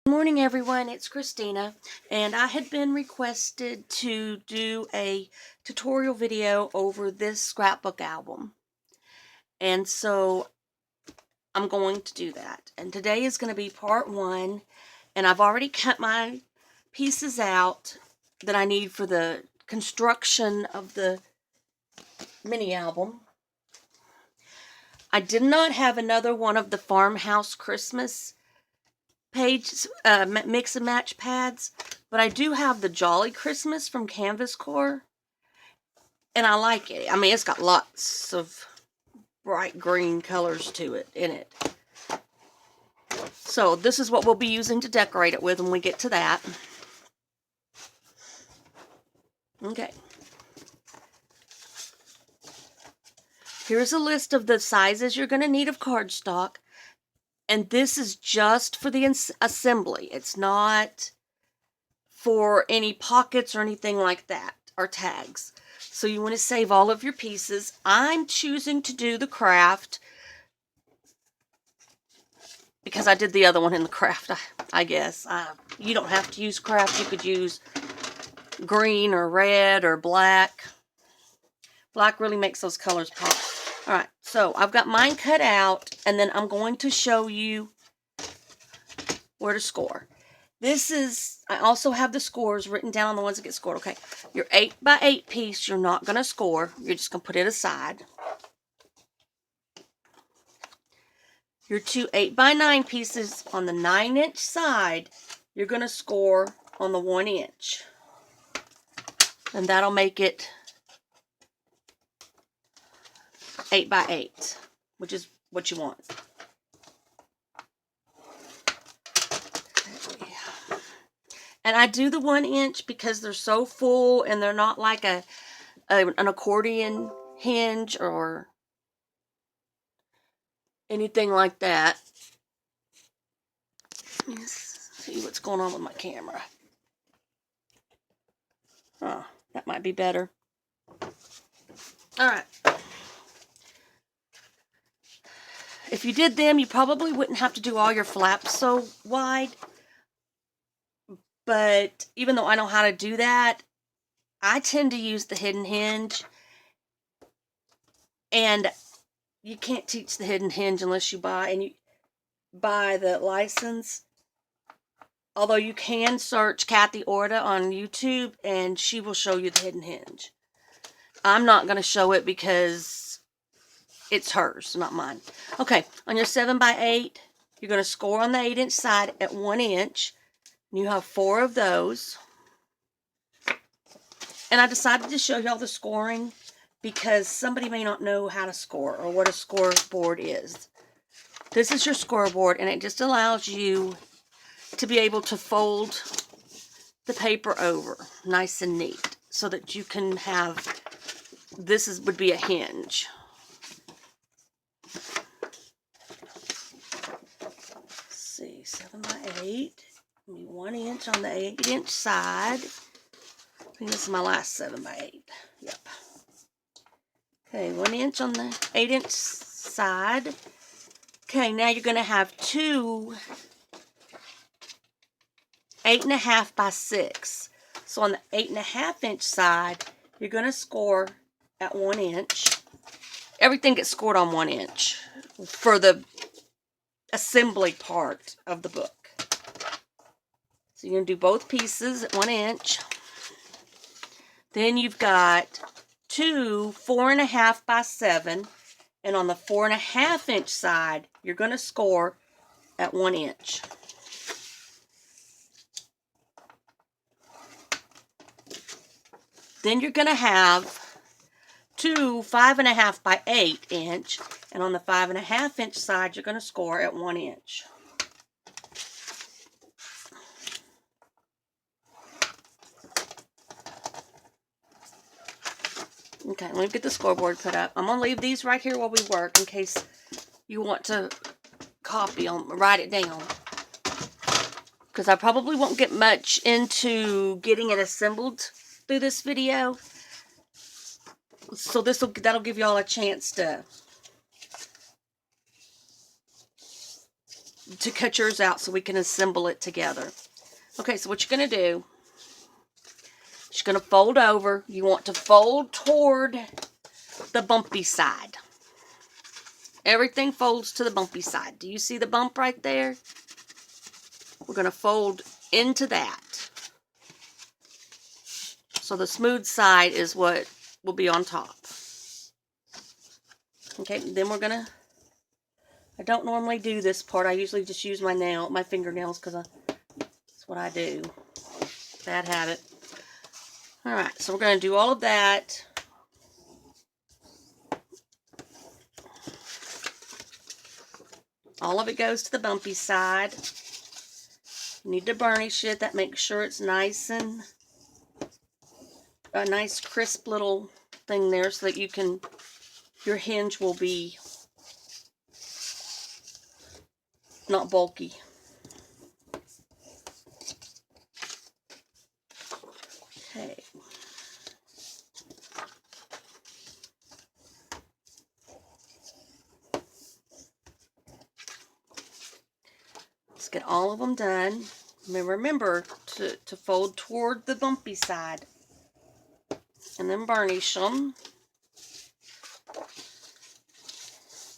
Good morning, everyone. It's Christina, and I had been requested to do a tutorial video over this scrapbook album, and so I'm going to do that. And today is going to be part one, and I've already cut my pieces out that I need for the construction of the mini album. I did not have another one of the Farmhouse Christmas page mix and match pads, but I do have the Jolly Christmas from Canvas Core, and I like it. I mean, it's got lots of bright green colors to it in it. So this is what we'll be using to decorate it with when we get to that. Okay. Here's a list of the sizes you're going to need of cardstock, and this is just for the assembly. It's not for any pockets or anything like that, or tags. So you want to save all of your pieces. I'm choosing to do the craft because I did the other one in the craft, I guess. You don't have to use craft. You could use green or red or black. Black really makes those colors pop. All right, so I've got mine cut out, and then I'm going to show you where to score. I also have the scores written down on the ones that get scored. Okay, your 8x8 piece, you're not going to score. You're just going to put it aside. Your two 8x9 pieces on the 9-inch side, you're going to score on the 1 inch. And that'll make it 8x8, which is what you want. And I do the 1 inch because they're so full and they're not like an accordion hinge or anything like that. Let's see what's going on with my camera. Oh, that might be better. All right. If you did them, you probably wouldn't have to do all your flaps so wide. But even though I know how to do that, I tend to use the hidden hinge. And you can't teach the hidden hinge unless you buy the license. Although you can search Kathy Orta on YouTube and she will show you the hidden hinge. I'm not going to show it because it's hers, not mine. Okay, on your 7x8, you're going to score on the 8-inch side at 1 inch. You have 4 of those. And I decided to show y'all the scoring because somebody may not know how to score or what a scoreboard is. This is your scoreboard, and it just allows you to be able to fold the paper over nice and neat so that you can have, would be a hinge. Let's see, 7x8. 1 inch on the 8-inch side. I think this is my last 7x8. Yep. Okay, 1 inch on the 8-inch side. Okay, now you're going to have two 8.5x6. So on the 8.5-inch side, you're going to score at 1 inch. Everything gets scored on 1 inch for the assembly part of the book. So you're going to do both pieces at 1 inch. Then you've got two 4.5x7. And on the 4.5-inch side, you're going to score at 1 inch. Then you're going to have two 5.5x8 inch. And on the 5.5-inch side, you're going to score at 1 inch. Okay, let me get the scoreboard put up. I'm going to leave these right here while we work in case you want to copy them, write it down. Because I probably won't get much into getting it assembled through this video. So that'll give y'all a chance to to cut yours out so we can assemble it together. Okay, so what you're going to do, you're going to fold over. You want to fold toward the bumpy side. Everything folds to the bumpy side. Do you see the bump right there? We're going to fold into that. So the smooth side is what will be on top. Okay, then we're going to, I don't normally do this part. I usually just use my fingernails because that's what I do. Bad habit. Alright, so we're going to do all of that. All of it goes to the bumpy side. You need to burnish it. That makes sure it's nice and a nice crisp little thing there so that you can, your hinge will be not bulky. Okay. Let's get all of them done. Remember to fold toward the bumpy side. And then burnish them.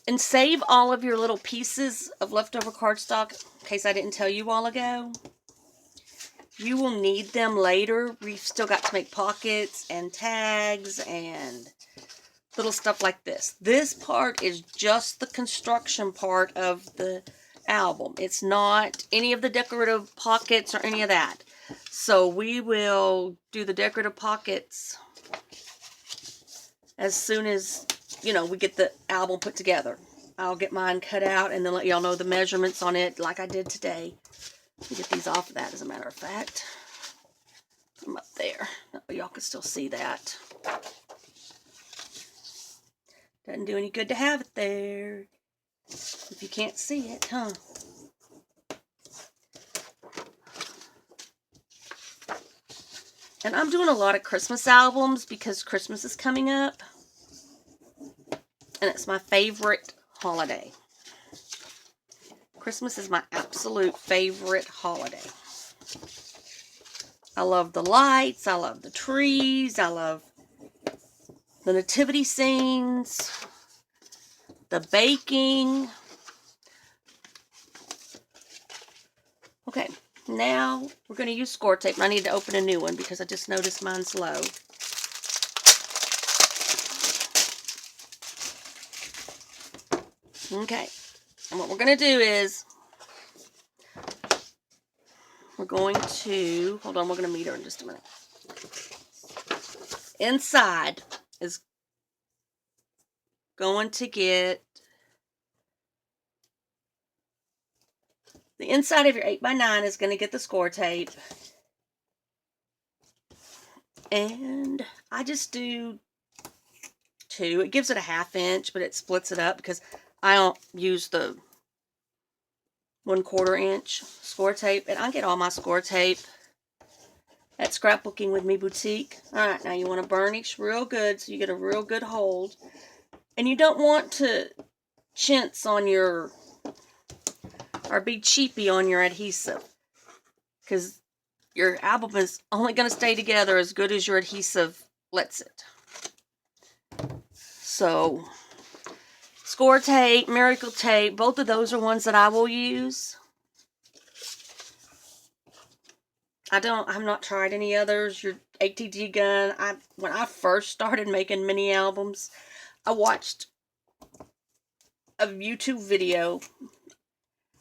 And save all of your little pieces of leftover cardstock, in case I didn't tell you a while ago. You will need them later. We've still got to make pockets and tags and little stuff like this. This part is just the construction part of the album. It's not any of the decorative pockets or any of that. So we will do the decorative pockets as soon as, you know, we get the album put together. I'll get mine cut out and then let y'all know the measurements on it like I did today. Let me get these off of that, as a matter of fact. I'm up there. Y'all can still see that. Doesn't do any good to have it there if you can't see it, huh? And I'm doing a lot of Christmas albums because Christmas is coming up. And it's my favorite holiday. Christmas is my absolute favorite holiday. I love the lights. I love the trees. I love the nativity scenes. The baking. Okay, now we're going to use score tape. And I need to open a new one because I just noticed mine's low. Okay, and what we're going to do is we're going to, hold on, we're going to meet her in just a minute. Inside is going to get, the inside of your 8x9 is going to get the score tape. And I just do 2. It gives it a 1/2 inch, but it splits it up because I don't use the 1/4 inch score tape. And I get all my score tape at Scrapbooking with Me Boutique. Alright, now you want to burnish real good so you get a real good hold. And you don't want to chintz on your, or be cheapy on your adhesive. Because your album is only going to stay together as good as your adhesive lets it. So, score tape, miracle tape, both of those are ones that I will use. I've not tried any others. Your ATG gun. When I first started making mini albums, I watched a YouTube video.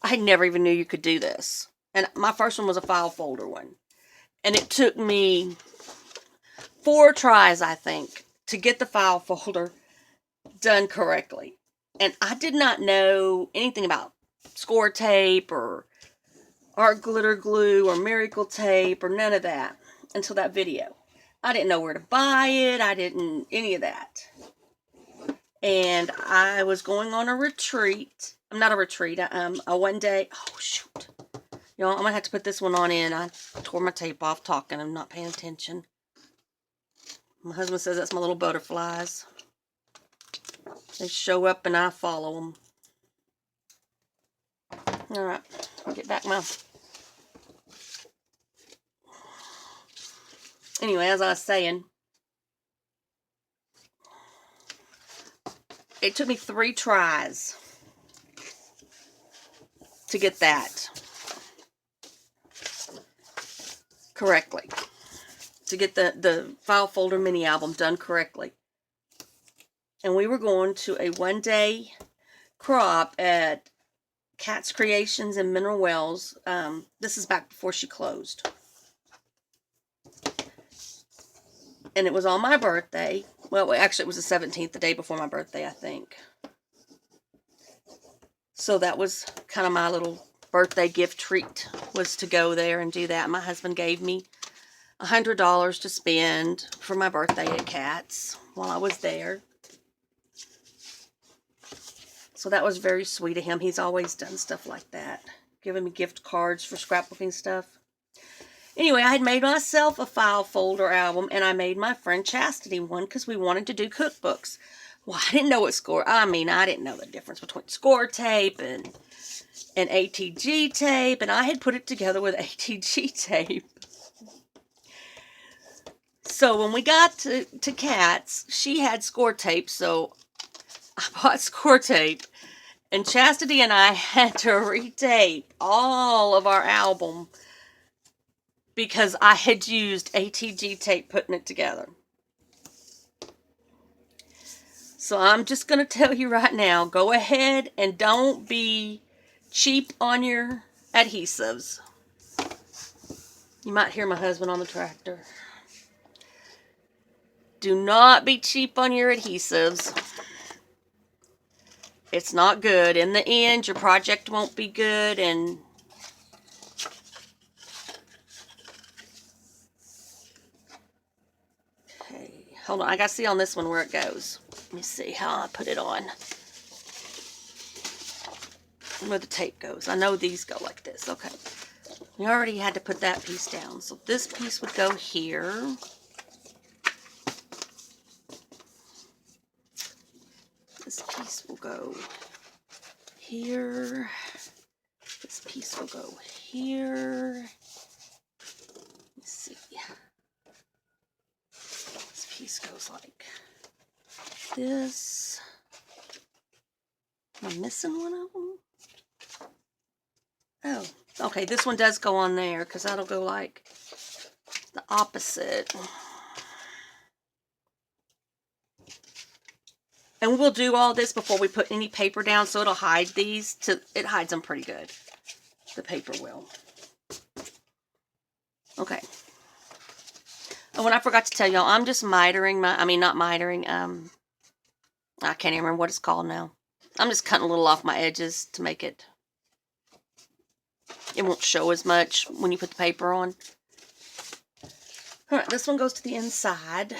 I never even knew you could do this. And my first one was a file folder one. And it took me 4 tries, I think, to get the file folder done correctly. And I did not know anything about score tape or art glitter glue or miracle tape or none of that until that video. I didn't know where to buy it. I didn't any of that. And I was going on a retreat. Not a retreat. A one day. Oh shoot! Y'all, I'm gonna have to put this one on in. I tore my tape off talking. I'm not paying attention. My husband says that's my little butterflies. They show up and I follow them. Alright, I'll get back my... Anyway, as I was saying, it took me 3 tries to get that correctly. To get the file folder mini album done correctly. And we were going to a 1-day crop at Cat's Creations in Mineral Wells. This is back before she closed. And it was on my birthday. Well, actually, it was the 17th, the day before my birthday, I think. So that was kind of my little birthday gift treat, was to go there and do that. My husband gave me $100 to spend for my birthday at Cat's while I was there. So that was very sweet of him. He's always done stuff like that, giving me gift cards for scrapbooking stuff. Anyway, I had made myself a file folder album, and I made my friend Chastity one because we wanted to do cookbooks. Well, I didn't know what I didn't know the difference between score tape and ATG tape, and I had put it together with ATG tape. So when we got to Kat's, she had score tape, so I bought score tape, and Chastity and I had to retape all of our album because I had used ATG tape putting it together. So I'm just going to tell you right now, go ahead and don't be cheap on your adhesives. You might hear my husband on the tractor. Do not be cheap on your adhesives. It's not good. In the end, your project won't be good, and okay, hold on. I gotta see on this one where it goes. Let me see how I put it on. Where the tape goes. I know these go like this. Okay. We already had to put that piece down. So this piece would go here. This piece will go here. This piece will go here. Let's see. This piece goes like this. Am I missing one of them? Oh, okay. This one does go on there because that'll go like the opposite. And we'll do all this before we put any paper down, so it'll hide these. It hides them pretty good. The paper will. Okay. Oh, and I forgot to tell y'all, I'm just mitering not mitering, I can't even remember what it's called now. I'm just cutting a little off my edges to make it won't show as much when you put the paper on. Alright, this one goes to the inside.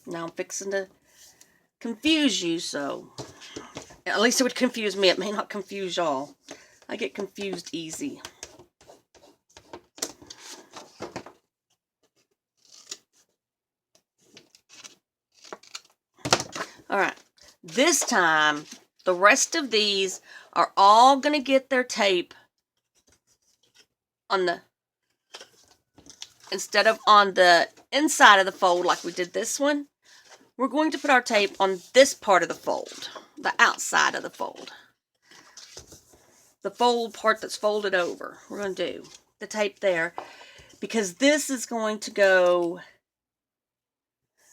Now I'm fixing to confuse you, so at least it would confuse me. It may not confuse y'all. I get confused easy. Alright, this time, the rest of these are all going to get their tape on the, instead of on the inside of the fold like we did this one, we're going to put our tape on this part of the fold, the outside of the fold. The fold part that's folded over. We're going to do the tape there because this is going to go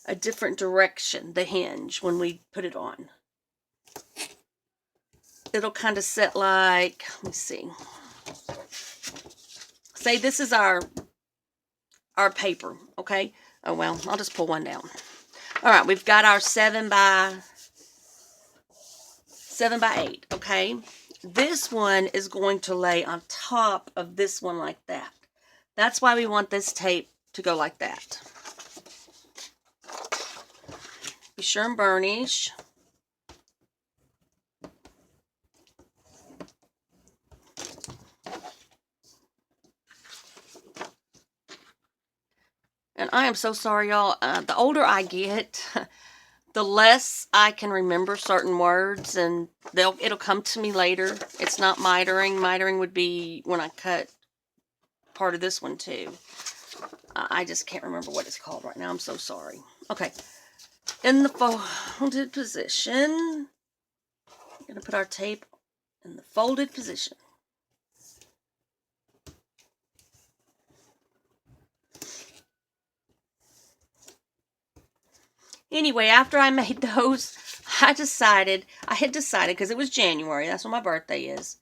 a different direction, the hinge, when we put it on. It'll kind of set like, let me see. Say this is our paper, okay? Oh, well, I'll just pull one down. All right, we've got our 7 by 8, okay? This one is going to lay on top of this one like that. That's why we want this tape to go like that. Be sure and burnish. And I am so sorry, y'all. The older I get, the less I can remember certain words, and it'll come to me later. It's not mitering. Mitering would be when I cut part of this one too. I just can't remember what it's called right now. I'm so sorry. Okay. In the folded position, we're going to put our tape in the folded position. Anyway, after I made those, I had decided, because it was January, that's when my birthday is,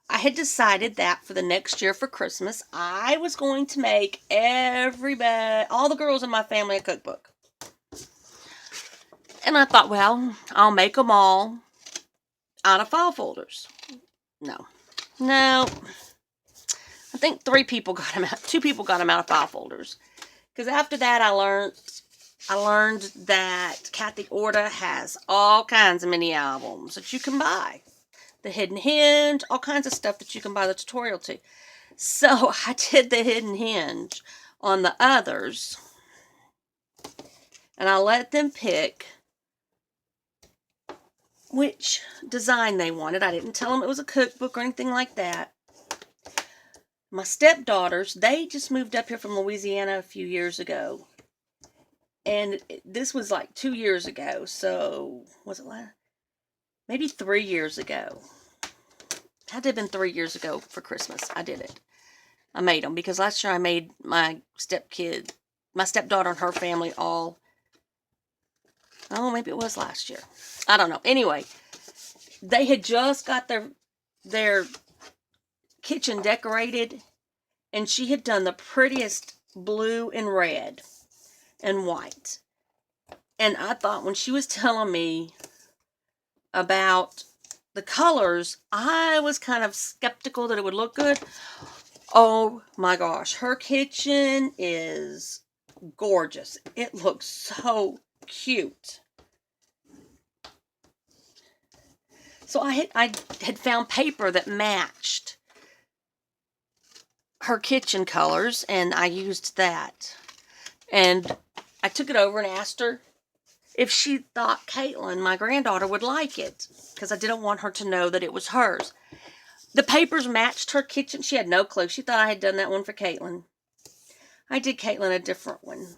I had decided that for the next year for Christmas, I was going to make all the girls in my family a cookbook. And I thought, well, I'll make them all out of file folders. No. I think 3 people got them out. 2 people got them out of file folders. Because after that, I learned that Kathy Orta has all kinds of mini albums that you can buy. The Hidden Hinge, all kinds of stuff that you can buy the tutorial to. So I did the Hidden Hinge on the others. And I let them pick which design they wanted. I didn't tell them it was a cookbook or anything like that. My stepdaughters, they just moved up here from Louisiana a few years ago. And this was like 2 years ago. So, was it maybe 3 years ago? It had to have been 3 years ago for Christmas. I did it. I made them because last year I made my stepdaughter and her family all. Oh, maybe it was last year. I don't know. Anyway, they had just got their kitchen decorated, and she had done the prettiest blue and red and white. And I thought when she was telling me about the colors, I was kind of skeptical that it would look good. Oh my gosh, her kitchen is gorgeous. It looks so cute. So I had found paper that matched her kitchen colors, and I used that. And I took it over and asked her if she thought Caitlin, my granddaughter, would like it, because I didn't want her to know that it was hers. The papers matched her kitchen. She had no clue. She thought I had done that one for Caitlin. I did Caitlin a different one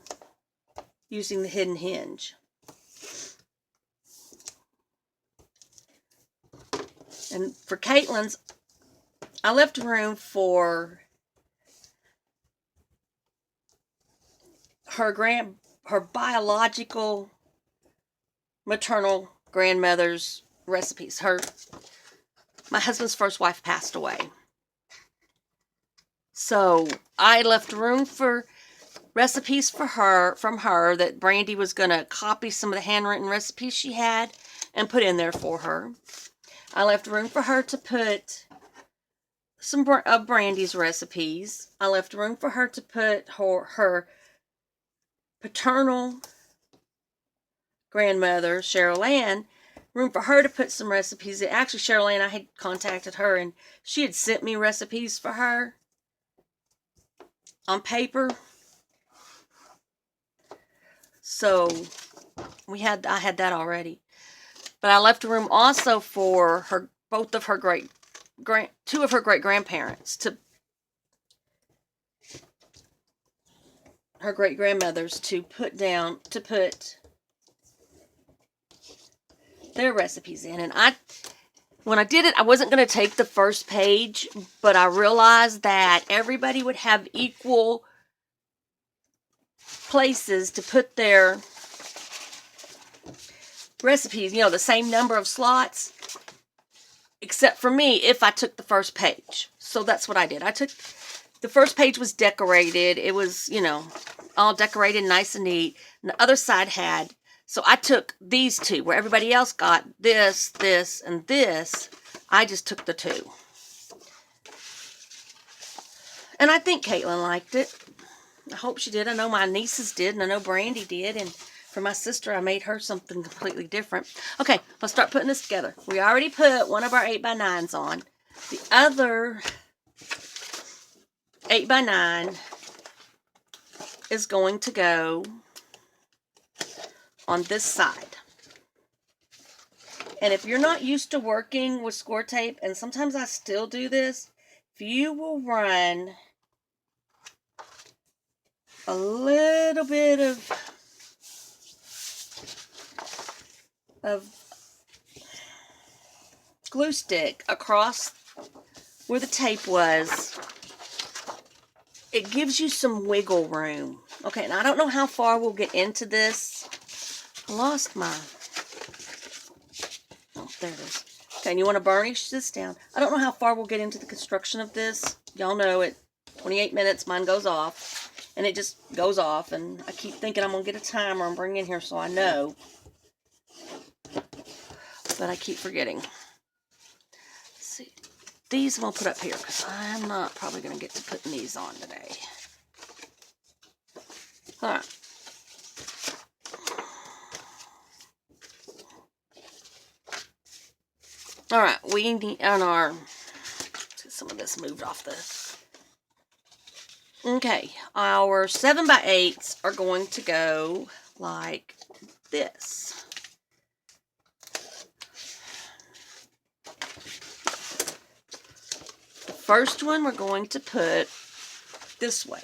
using the Hidden Hinge. And for Caitlin's, I left room for her biological maternal grandmother's recipes. My husband's first wife passed away. So I left room for recipes from her that Brandy was going to copy some of the handwritten recipes she had and put in there for her. I left room for her to put some of Brandy's recipes. I left room for her to put her paternal grandmother, Cheryl Ann, room for her to put some recipes. Actually, Cheryl Ann, I had contacted her, and she had sent me recipes for her on paper. So I had that already. But I left room also for two of her great grandparents, her great grandmothers, to put their recipes in. And when I did it, I wasn't going to take the first page, but I realized that everybody would have equal places to put their recipes, the same number of slots, except for me if I took the first page. So that's what I did. The first page was decorated. It was, all decorated nice and neat. And the other side had, so I took these two, where everybody else got this, and this. I just took the 2. And I think Caitlin liked it. I hope she did. I know my nieces did, and I know Brandy did, and for my sister, I made her something completely different. Okay, let's start putting this together. We already put one of our 8x9s on. The other 8x9 is going to go on this side. And if you're not used to working with score tape, and sometimes I still do this, if you will run a little bit of glue stick across where the tape was, it gives you some wiggle room. Okay, and I don't know how far we'll get into this. I lost my... Oh, there it is. Okay, and you want to burnish this down. I don't know how far we'll get into the construction of this. Y'all know at 28 minutes, mine goes off. And it just goes off. And I keep thinking I'm going to get a timer and bring in here so I know. But I keep forgetting. Let's see. These I'm going to put up here because I'm not probably going to get to putting these on today. Alright. Alright, we need on our... Let's get some of this moved off the... Okay, our 7x8s are going to go like this. The first one we're going to put this way.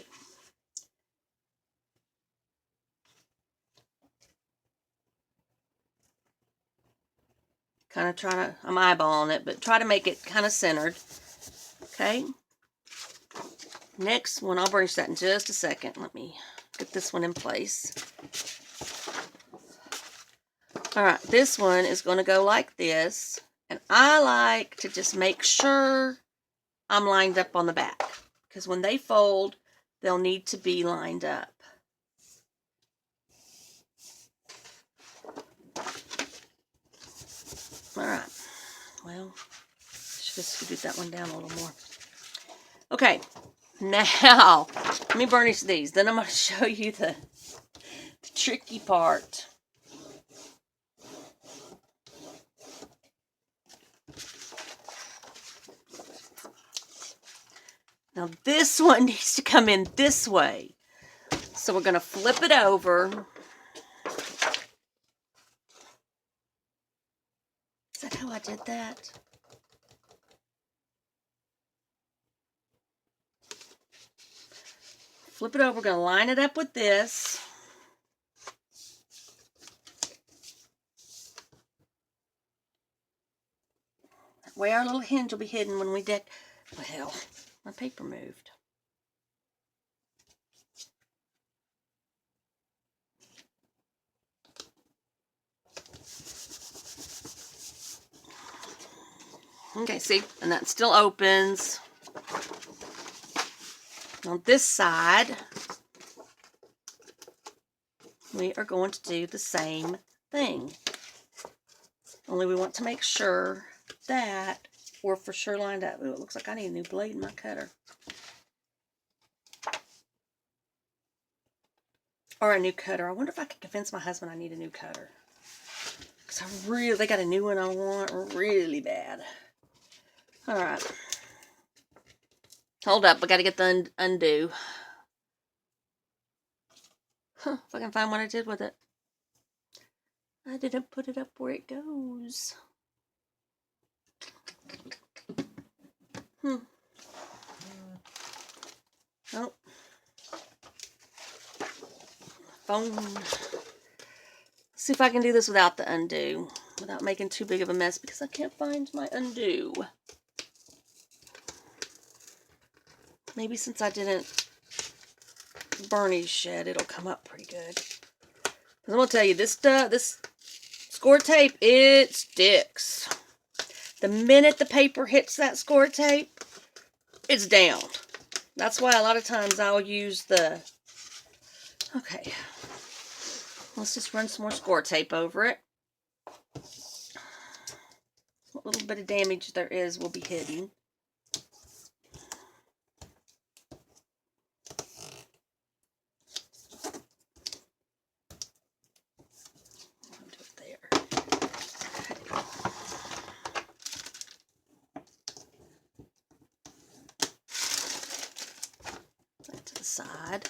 Kind of trying to, I'm eyeballing it, but try to make it kind of centered. Okay. Next one, I'll burnish that in just a second. Let me get this one in place. Alright, this one is going to go like this. And I like to just make sure I'm lined up on the back. Because when they fold, they'll need to be lined up. Alright, well, should just scoot that one down a little more. Okay, now, let me burnish these. Then I'm going to show you the tricky part. Now this one needs to come in this way. So we're going to flip it over. Is that how I did that? Flip it over. We're going to line it up with this. That way our little hinge will be hidden when we deck. Well, my paper moved. Okay, see? And that still opens. On this side, we are going to do the same thing. Only we want to make sure that we're for sure lined up. Ooh, it looks like I need a new blade in my cutter. Or a new cutter. I wonder if I can convince my husband I need a new cutter. Because they got a new one I want really bad. Alright. Hold up, I gotta get the undo. Huh, if I can find what I did with it. I didn't put it up where it goes. Oh. Phone. Let's see if I can do this without the undo. Without making too big of a mess because I can't find my undo. Maybe since I didn't burnish it, it'll come up pretty good. Because I'm going to tell you, this score tape, it sticks. The minute the paper hits that score tape, it's down. That's why a lot of times I'll use the... Okay. Let's just run some more score tape over it. What little bit of damage there is will be hidden. Side.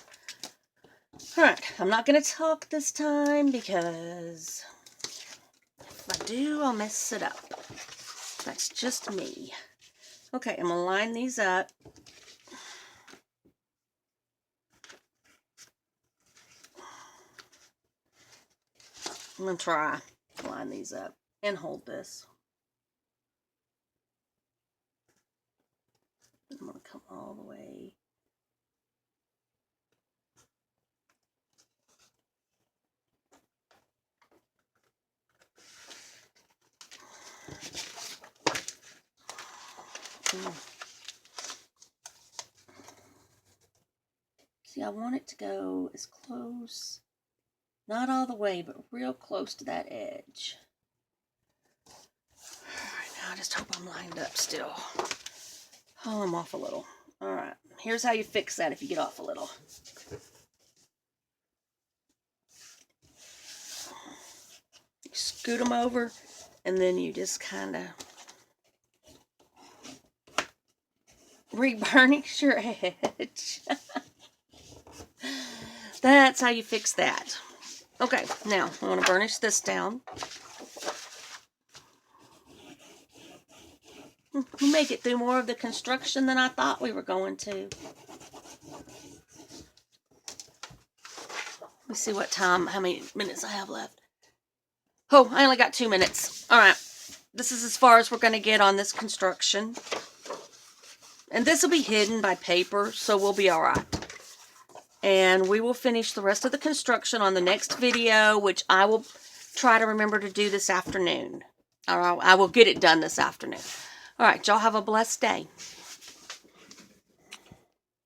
Alright, I'm not going to talk this time because if I do, I'll mess it up. That's just me. Okay, I'm going to line these up. I'm going to try to line these up and hold this. I'm going to come all the way. See, I want it to go as close, not all the way, but real close to that edge. Alright, now I just hope I'm lined up still. Oh, I'm off a little. Alright, here's how you fix that if you get off a little. You scoot them over, and then you just kind of re-burnish your edge. That's how you fix that. Okay, now I want to burnish this down. We make it through more of the construction than I thought we were going to. Let me see what time, how many minutes I have left. Oh, I only got 2 minutes. All right, this is as far as we're going to get on this construction. And this will be hidden by paper, so we'll be all right. And we will finish the rest of the construction on the next video, which I will try to remember to do this afternoon. Or I will get it done this afternoon. All right, y'all have a blessed day.